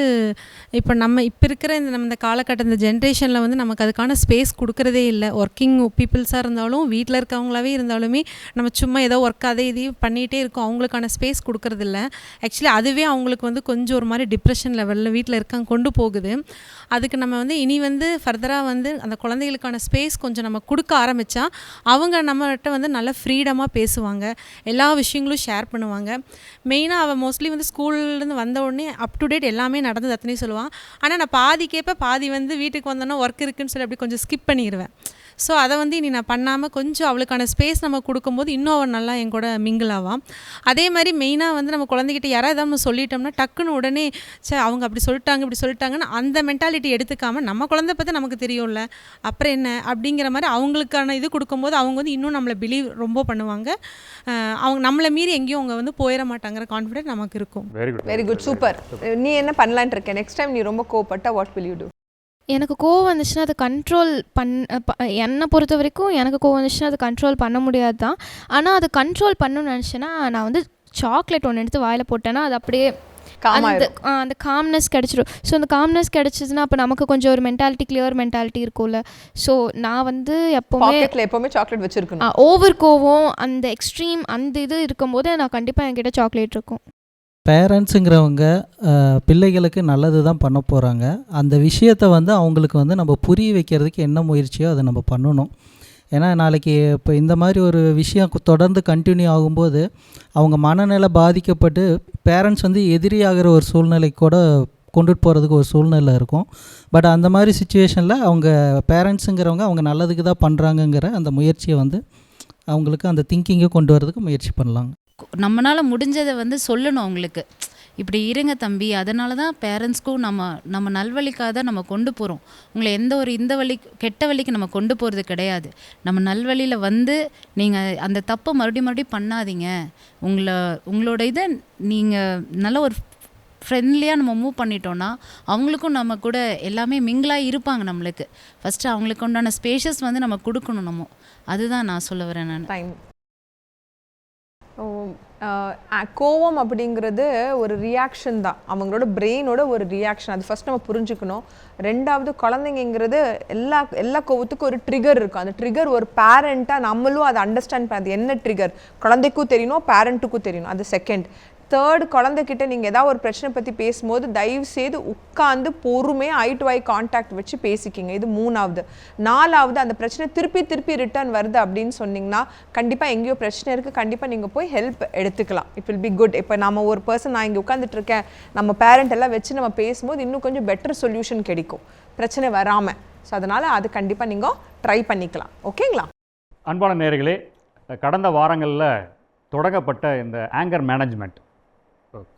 இப்போ இருக்கிற இந்த காலகட்டம் இந்த ஜென்ரேஷனில் வந்து நமக்கு அதுக்கான ஸ்பேஸ் கொடுக்குறதே இல்லை. ஒர்க்கிங் பீப்புள்ஸாக இருந்தாலும் வீட்டில் இருக்கவங்களாவே இருந்தாலுமே நம்ம சும்மா ஏதோ ஒர்க் அதை இதையும் பண்ணிகிட்டே இருக்கோம், அவங்களுக்கான ஸ்பேஸ் கொடுக்குறதில்ல. ஆக்சுவலி அதுவே அவங்களுக்கு வந்து கொஞ்சம் ஒரு மாதிரி டிப்ரெஷன் லெவலில் வீட்டில் இருக்காங்க கொண்டு போகுது. அதுக்கு நம்ம வந்து இனி வந்து ஃபர்தராக வந்து அந்த குழந்தைகளுக்கான ஸ்பேஸ் கொஞ்சம் நம்ம கொடுக்க ஆரம்பித்தா அவங்க நம்மகிட்ட வந்து நல்லா ஃப்ரீடமாக பேசுவாங்க, எல்லா விஷயங்களும் ஷேர் பண்ணுவாங்க. மெயினாக அவள் மோஸ்ட்லி வந்து ஸ்கூல்லேருந்து வந்த உடனே அப் டு டேட் எல்லாமே நடந்தது அத்தனையும் சொல்லுவான். ஆனால் நான் பாதி கேட்பேன், பாதி வந்து வீட்டுக்கு வந்தோன்னா ஒர்க் இருக்குதுன்னு சொல்லி அப்படி கொஞ்சம் ஸ்கிப் பண்ணிடுவேன். ஸோ அதை வந்து இனி நான் பண்ணாமல் கொஞ்சம் அவளுக்கான ஸ்பேஸ் நம்ம கொடுக்கும்போது இன்னும் அவள் நல்லா என் கூட மிங்கிள் ஆவான். அதே மாதிரி மெயினாக வந்து நம்ம குழந்தைகிட்ட யாராவது நம்ம சொல்லிட்டோம்னா டக்குன்னு உடனே அவங்க அப்படி சொல்லிட்டாங்க இப்படி சொல்லிட்டாங்கன்னு அந்த மென்டாலிட்டி எடுத்துக்காமல் நம்ம குழந்தை பற்றி நமக்கு தெரியும்ல அப்புறம் என்ன அப்படிங்கிற மாதிரி அவங்களுக்கான இது கொடுக்கும்போது அவங்க வந்து இன்னும் நம்மளை பிலீவ் ரொம்ப பண்ணுவாங்க. அவங்க நம்மளை மீறி எங்கேயும் அவங்க வந்து போயிட மாட்டாங்கிற கான்ஃபிடென்ட் நமக்கு இருக்கும். Very good, super. நீ என்ன பண்ணலான் இருக்க? நெக்ஸ்ட் டைம் நீ ரொம்ப கோவப்பட்டா வாட் வில் யூ டூ? எனக்கு கோவம் வந்துச்சுன்னா அதை கண்ட்ரோல் என்னை பொறுத்த வரைக்கும் எனக்கு கோவம் வந்துச்சுன்னா அதை கண்ட்ரோல் பண்ண முடியாது தான். ஆனால் அதை கண்ட்ரோல் பண்ணணும்னு நினச்சேன்னா நான் வந்து சாக்லேட் ஒன்று எடுத்து வாயில் போட்டேன்னா அது அப்படியே அந்த காம்னஸ் கிடச்சிடும். ஸோ அந்த காம்னஸ் கிடச்சிதுன்னா அப்போ நமக்கு கொஞ்சம் ஒரு மென்டாலிட்டி கிளியர் மென்டாலிட்டி இருக்கும்ல. ஸோ நான் வந்து எப்போவுமே சாக்லேட் வச்சுருக்கேன். ஓவர் கோவம் அந்த எக்ஸ்ட்ரீம் அந்த இது இருக்கும்போது நான் கண்டிப்பாக என்கிட்ட சாக்லேட் இருக்கும். பேரண்ட்ஸுங்கிறவங்க பிள்ளைகளுக்கு நல்லது தான் பண்ண போகிறாங்க. அந்த விஷயத்தை வந்து அவங்களுக்கு வந்து நம்ம புரிய வைக்கிறதுக்கு என்ன முயற்சியோ அதை நம்ம பண்ணணும். ஏன்னா நாளைக்கு இப்போ இந்த மாதிரி ஒரு விஷயம் தொடர்ந்து கண்டினியூ ஆகும்போது அவங்க மனநிலை பாதிக்கப்பட்டு பேரண்ட்ஸ் வந்து எதிரியாகிற ஒரு சூழ்நிலை கூட கொண்டுட்டு போகிறதுக்கு ஒரு சூழ்நிலை இருக்கும். பட் அந்த மாதிரி சுச்சுவேஷனில் அவங்க பேரண்ட்ஸுங்கிறவங்க அவங்க நல்லதுக்கு தான் பண்ணுறாங்கங்கிற அந்த முயற்சியை வந்து அவங்களுக்கு அந்த திங்கிங்கை கொண்டு வரதுக்கு முயற்சி பண்ணலாங்க. நம்மளால் முடிஞ்சதை வந்து சொல்லணும் அவங்களுக்கு, இப்படி இருங்க தம்பி. அதனால தான் பேரண்ட்ஸ்க்கும் நம்ம நல்வழிக்காக தான் நம்ம கொண்டு போகிறோம். உங்களை எந்த ஒரு இந்த வழி கெட்ட வழிக்கு நம்ம கொண்டு போகிறது கிடையாது. நம்ம நல்வழியில் வந்து நீங்கள் அந்த தப்பை மறுபடியும் பண்ணாதீங்க. உங்களோட இதை நீங்கள் நல்ல ஒரு ஃப்ரெண்ட்லியாக நம்ம மூவ் பண்ணிட்டோன்னா அவங்களுக்கும் நம்ம கூட எல்லாமே மிங்கிளாக இருப்பாங்க. நம்மளுக்கு ஃபஸ்ட்டு அவங்களுக்கு உண்டான ஸ்பேஷஸ் வந்து நம்ம கொடுக்கணும். நம்ம அதுதான் நான் சொல்ல வரேன். நான் டைம் கோவம் அப்படிங்கிறது ஒரு ரியாக்ஷன் தான், அவங்களோட பிரெயினோட ஒரு ரியாக்ஷன். அது ஃபஸ்ட் நம்ம புரிஞ்சுக்கணும். ரெண்டாவது, குழந்தைங்கிறது எல்லா கோவத்துக்கும் ஒரு ட்ரிகர் இருக்கும். அந்த ட்ரிகர் ஒரு பேரண்ட்டாக நம்மளும் அதை அண்டர்ஸ்டாண்ட் பண்ண, அது என்ன ட்ரிகர் குழந்தைக்கும் தெரியணும், பேரண்ட்டுக்கும் தெரியணும். அது செகண்ட். தேர்ட், குழந்தைகிட்ட நீங்கள் ஏதாவது ஒரு பிரச்சனை பற்றி பேசும்போது தயவு செய்து உட்காந்து பொறுமையாக ஐ டு ஐ கான்டாக்ட் வச்சு பேசிக்கிங்க. இது மூணாவது. நாலாவது, அந்த பிரச்சனை திருப்பி ரிட்டர்ன் வருது அப்படின்னு சொன்னிங்கன்னா கண்டிப்பாக எங்கேயோ பிரச்சனை இருக்குது, கண்டிப்பாக நீங்கள் போய் ஹெல்ப் எடுத்துக்கலாம். It will be good. இப்போ நம்ம ஒரு பர்சன், நான் இங்கே உட்காந்துட்டு இருக்கேன், நம்ம பேரண்ட் எல்லாம் வச்சு நம்ம பேசும்போது இன்னும் கொஞ்சம் பெட்டர் சொல்யூஷன் கிடைக்கும், பிரச்சனை வராமல். ஸோ அதனால் அது கண்டிப்பாக நீங்கள் ட்ரை பண்ணிக்கலாம். ஓகேங்களா? அன்பான நேயர்களே, கடந்த வாரங்களில் தொடங்கப்பட்ட இந்த ஆங்கர் மேனேஜ்மெண்ட்,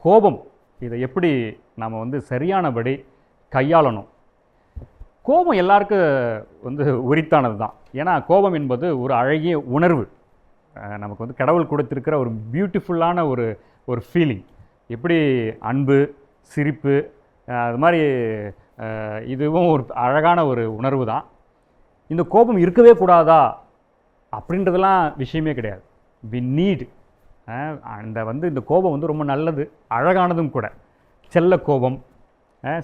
கோபம், இதை எப்படி நாம் வந்து சரியானபடி கையாளணும். கோபம் எல்லாருக்கும் வந்து உரித்தானது தான். ஏன்னா கோபம் என்பது ஒரு அழகிய உணர்வு, நமக்கு வந்து கடவுள் கொடுத்திருக்கிற ஒரு பியூட்டிஃபுல்லான ஒரு ஃபீலிங். எப்படி அன்பு, சிரிப்பு, அது மாதிரி இதுவும் ஒரு அழகான ஒரு உணர்வு தான். இந்த கோபம் இருக்கவே கூடாதா அப்படின்றதெல்லாம் விஷயமே கிடையாது. வி நீட் இந்த கோபம் வந்து ரொம்ப நல்லது, அழகானதும் கூட. செல்ல கோபம்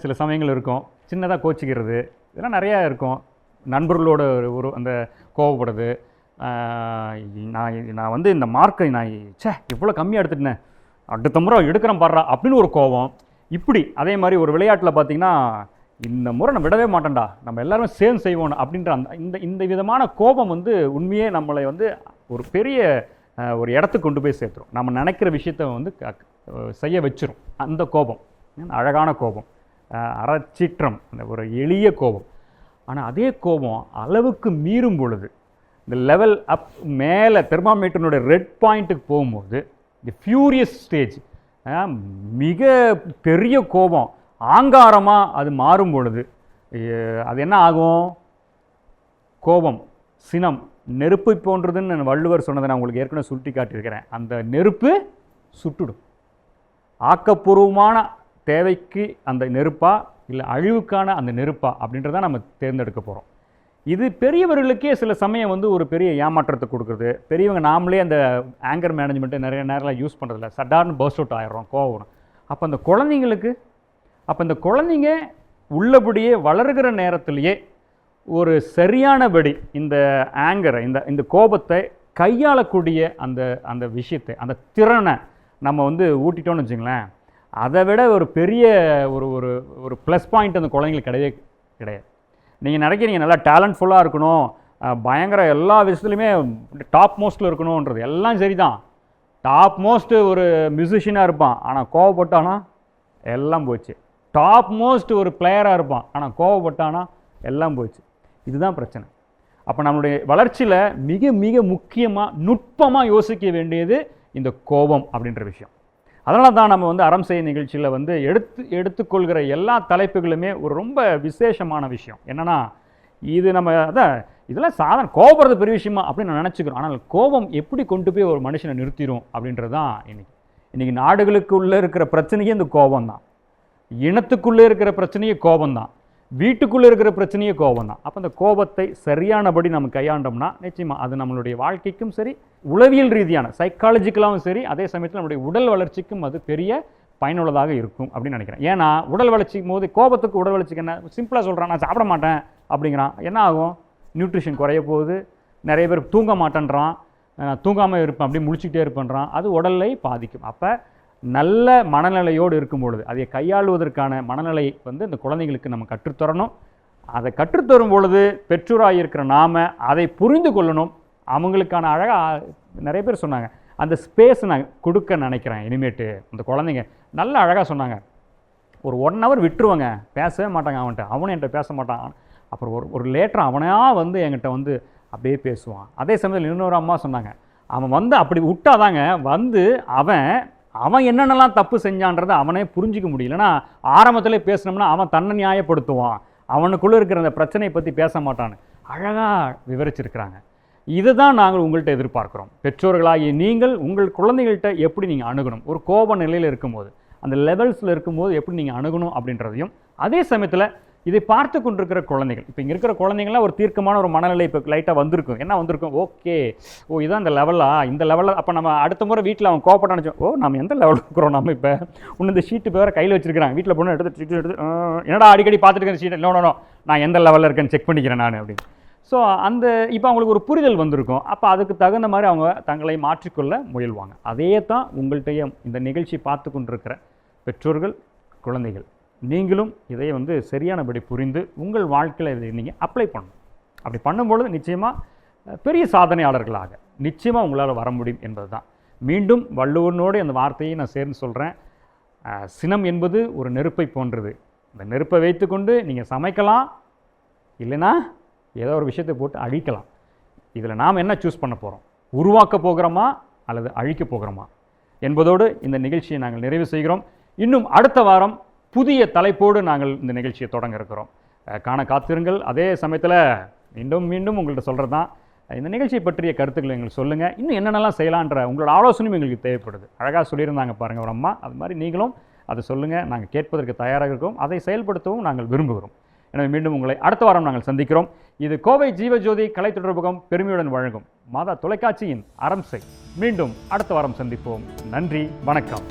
சில சமயங்கள் இருக்கும், சின்னதாக கோச்சிக்கிறது, இதெல்லாம் நிறையா இருக்கும். நண்பர்களோட ஒரு அந்த கோபப்படுறது, நான் வந்து இந்த மார்க்கை நான் இவ்வளோ கம்மியாக எடுத்துட்டேன், அடுத்த முறை எடுக்கிறேன் பாடுறா அப்படின்னு ஒரு கோபம். இப்படி அதே மாதிரி ஒரு விளையாட்டில் பார்த்திங்கன்னா, இந்த முறை நான் விடவே மாட்டேன்டா, நம்ம எல்லாருமே சேர்ந்து செய்வோம் அப்படின்ற இந்த விதமான கோபம் வந்து உண்மையே நம்மளை வந்து ஒரு பெரிய ஒரு இடத்துக்கு கொண்டு போய் சேர்த்துரும். நம்ம நினைக்கிற விஷயத்தை வந்து செய்ய வச்சிரும். அந்த கோபம் அழகான கோபம், அறச்சீற்றம், அந்த ஒரு எளிய கோபம். ஆனால் அதே கோபம் அளவுக்கு மீறும் பொழுது, இந்த லெவல் அப் மேலே தெர்மாமீட்டர்னுடைய ரெட் பாயிண்ட்டுக்கு போகும்போது, இந்த ஃபியூரியஸ் ஸ்டேஜ், மிக பெரிய கோபம், ஆங்காரமாக அது மாறும் பொழுது அது என்ன ஆகும்? கோபம் சினம் நெருப்பை போன்றதுன்னு வள்ளுவர் சொன்னதை நான் உங்களுக்கு ஏற்கனவே சுட்டி காட்டியிருக்கிறேன். அந்த நெருப்பு சுட்டுடும். ஆக்கப்பூர்வமான தேவைக்கு அந்த நெருப்பா, இல்லை அழிவுக்கான அந்த நெருப்பா அப்படின்றத நம்ம தேர்ந்தெடுக்க போகிறோம். இது பெரியவர்களுக்கே சில சமயம் வந்து ஒரு பெரிய ஏமாற்றத்தை கொடுக்குறது. பெரியவங்க நாமளே அந்த ஆங்கர் மேனேஜ்மெண்ட்டை நிறைய நேரம் யூஸ் பண்ணுறதில்ல, சடார்னு பர்ஸ்ட் அவுட் ஆகிடுறோம் கோவம். அப்போ அந்த குழந்தைங்களுக்கு, இந்த குழந்தைங்க உள்ளபடியே வளர்கிற நேரத்திலேயே ஒரு சரியானபடி இந்த ஆங்கரை, இந்த கோபத்தை கையாளக்கூடிய அந்த விஷயத்தை, அந்த திறனை நம்ம வந்து ஊட்டிட்டோன்னு வச்சுங்களேன், அதை விட ஒரு பெரிய ஒரு ப்ளஸ் பாயிண்ட் அந்த குழந்தைங்களுக்கு கிடையவே கிடையாது. நீங்கள் நினைக்கிறீங்க நல்லா டேலண்ட்ஃபுல்லாக இருக்கணும், பயங்கர எல்லா விஷயத்துலையுமே டாப் மோஸ்ட்டில் இருக்கணுன்றது எல்லாம் சரி தான். டாப் மோஸ்ட்டு ஒரு மியூசிஷியனாக இருப்பான், ஆனால் கோவப்பட்டானா எல்லாம் போச்சு. டாப் மோஸ்ட் ஒரு பிளேயராக இருப்பான், ஆனால் கோவப்பட்டானா எல்லாம் போச்சு. இதுதான் பிரச்சனை. அப்போ நம்மளுடைய வளர்ச்சியில் மிக மிக முக்கியமாக நுட்பமாக யோசிக்க வேண்டியது இந்த கோபம் அப்படின்ற விஷயம். அதனால தான் நம்ம வந்து அறம் செய்ய நிகழ்ச்சியில் வந்து எடுத்துக்கொள்கிற எல்லா தலைப்புகளுமே ஒரு ரொம்ப விசேஷமான விஷயம். என்னென்னா, இது நம்ம இதெல்லாம் சாதாரண கோபப்படுறது பெரிய விஷயமா அப்படின்னு நான் நினச்சிக்கிறோம். ஆனால் கோபம் எப்படி கொண்டு போய் ஒரு மனுஷனை நிறுத்திடும் அப்படின்றது தான் இன்றைக்கி நாடுகளுக்குள்ளே இருக்கிற பிரச்சனையே இந்த கோபம் தான். இனத்துக்குள்ளே இருக்கிற பிரச்சனையே கோபம் தான். வீட்டுக்குள்ளே இருக்கிற பிரச்சனையே கோபம் தான். அப்போ அந்த கோபத்தை சரியானபடி நம்ம கையாண்டோம்னா நிச்சயமாக அது நம்மளுடைய வாழ்க்கைக்கும் சரி, உளவியல் ரீதியான சைக்காலஜிக்கலாகவும் சரி, அதே சமயத்தில் நம்முடைய உடல் வளர்ச்சிக்கும் அது பெரிய பயனுள்ளதாக இருக்கும் அப்படின்னு நினைக்கிறேன். ஏன்னா உடல் வளர்ச்சிக்கும் போது கோபத்துக்கு உடல் வளர்ச்சிக்கு என்ன, சிம்பிளாக சொல்கிறான், நான் சாப்பிட மாட்டேன் அப்படிங்கிறான், என்ன ஆகும்? நியூட்ரிஷன் குறைய போகுது. நிறைய பேர் தூங்க மாட்டேன்றான், தூங்காமல் இருப்பேன், அப்படியே முழிச்சிக்கிட்டே இருப்பேன்றான். அது உடலை பாதிக்கும். அப்போ நல்ல மனநிலையோடு இருக்கும் பொழுது அதை கையாளுவதற்கான மனநிலை வந்து இந்த குழந்தைங்களுக்கு நம்ம கற்றுத்தரணும். அதை கற்றுத்தரும் பொழுது பெற்றோராக இருக்கிற நாம் அதை புரிந்து கொள்ளணும். அவங்களுக்கான அழகாக நிறைய பேர் சொன்னாங்க, அந்த ஸ்பேஸ் நான் கொடுக்க நினைக்கிறேன் இனிமேட்டு. அந்த குழந்தைங்க நல்ல அழகாக சொன்னாங்க, ஒரு 1 hour விட்டுருவாங்க, பேசவே மாட்டாங்க அவனும் என்கிட்ட பேச மாட்டான். அப்புறம் ஒரு லேட்டராக அவனையா வந்து என்கிட்ட வந்து அப்படியே பேசுவான். அதே சமயத்தில் இன்னொரு அம்மா சொன்னாங்க, அவன் வந்து அப்படி விட்டாதாங்க வந்து அவன் என்னென்னலாம் தப்பு செஞ்சான்றதை அவனே புரிஞ்சிக்க முடியலன்னா ஆரம்பத்தில் பேசினோம்னா அவன் தன்னை நியாயப்படுத்துவான், அவனுக்குள்ளே இருக்கிற அந்த பிரச்சனையை பற்றி பேச மாட்டான்னு அழகாக விவரிச்சிருக்கிறாங்க. இதை தான் நாங்கள் உங்கள்கிட்ட எதிர்பார்க்குறோம். பெற்றோர்களாகிய நீங்கள் உங்கள் குழந்தைகள்கிட்ட எப்படி நீங்கள் அணுகணும், ஒரு கோப நிலையில் இருக்கும்போது அந்த லெவல்ஸில் இருக்கும்போது எப்படி நீங்கள் அணுகணும் அப்படின்றதையும், அதே சமயத்தில் இதை பார்த்து கொண்டிருக்கிற குழந்தைகள், இப்போ இங்கே இருக்கிற குழந்தைங்களாம் ஒரு தீர்க்கமான ஒரு மனநிலை இப்போ லைட்டாக வந்திருக்கும். என்ன வந்திருக்கும், ஓகே இதான் இந்த லெவலா, இந்த லெவலில் அப்போ நம்ம அடுத்த முறை வீட்டில் அவன் கோபப்பட நினச்சோம், நம்ம எந்த லெவலில் இருக்கிறோம், நம்ம இப்போ இன்னும் இந்த ஷீட்டு வேறு கையில் வச்சுருக்கிறாங்க, வீட்டில் பொண்ணு எடுத்து என்னடா அடிக்கடி பார்த்துட்டு இருக்கிற ஷீட்டை, நோ நான் எந்த லெவலில் இருக்கேன்னு செக் பண்ணிக்கிறேன் நான் அப்படின்னு. ஸோ அந்த இப்போ அவங்களுக்கு ஒரு புரிதல் வந்திருக்கும். அப்போ அதுக்கு தகுந்த மாதிரி அவங்க தங்களை மாற்றிக்கொள்ள முயல்வாங்க. அதே தான் உங்கள்கிட்டையும் இந்த நிகழ்ச்சி பார்த்து கொண்டிருக்கிற பெற்றோர்கள், குழந்தைகள், நீங்களும் இதை வந்து சரியானபடி புரிந்து உங்கள் வாழ்க்கையில் இதை நீங்கள் அப்ளை பண்ணணும். அப்படி பண்ணும்பொழுது நிச்சயமாக பெரிய சாதனையாளர்களாக நிச்சயமாக உங்களால் வர முடியும் என்பது தான். மீண்டும் வள்ளுவனோடு அந்த வார்த்தையை நான் சேர்ந்து சொல்கிறேன். சினம் என்பது ஒரு நெருப்பை போன்றது. இந்த நெருப்பை வைத்துக்கொண்டு நீங்கள் சமைக்கலாம், இல்லைன்னா ஏதோ ஒரு விஷயத்தை போட்டு அழிக்கலாம். இதில் நாம் என்ன சூஸ் பண்ண போகிறோம், உருவாக்க போகிறோமா அல்லது அழிக்க போகிறோமா என்பதோடு இந்த நிகழ்ச்சியை நாங்கள் நிறைவு செய்கிறோம். இன்னும் அடுத்த வாரம் புதிய தலைப்போடு நாங்கள் இந்த நிகழ்ச்சியை தொடங்க இருக்கிறோம். காண காத்திருங்கள். அதே சமயத்தில் மீண்டும் உங்கள்கிட்ட சொல்கிறது தான், இந்த நிகழ்ச்சியை பற்றிய கருத்துக்களை எங்களுக்கு சொல்லுங்கள். இன்னும் என்னென்னலாம் செய்யலான்ற உங்களோட ஆலோசனையும் எங்களுக்கு தேவைப்படுது. அழகாக சொல்லியிருந்தாங்க பாருங்கள் ஒரு அம்மா, அது மாதிரி நீங்களும் அதை சொல்லுங்கள். நாங்கள் கேட்பதற்கு தயாராக இருக்கோம், அதை செயல்படுத்தவும் நாங்கள் விரும்புகிறோம். எனவே மீண்டும் உங்களை அடுத்த வாரம் நாங்கள் சந்திக்கிறோம். இது கோவை ஜீவஜோதி கலை தொடர்பகம் பெருமையுடன் வழங்கும் மாதா தொலைக்காட்சியின் அறம் செய். மீண்டும் அடுத்த வாரம் சந்திப்போம். நன்றி, வணக்கம்.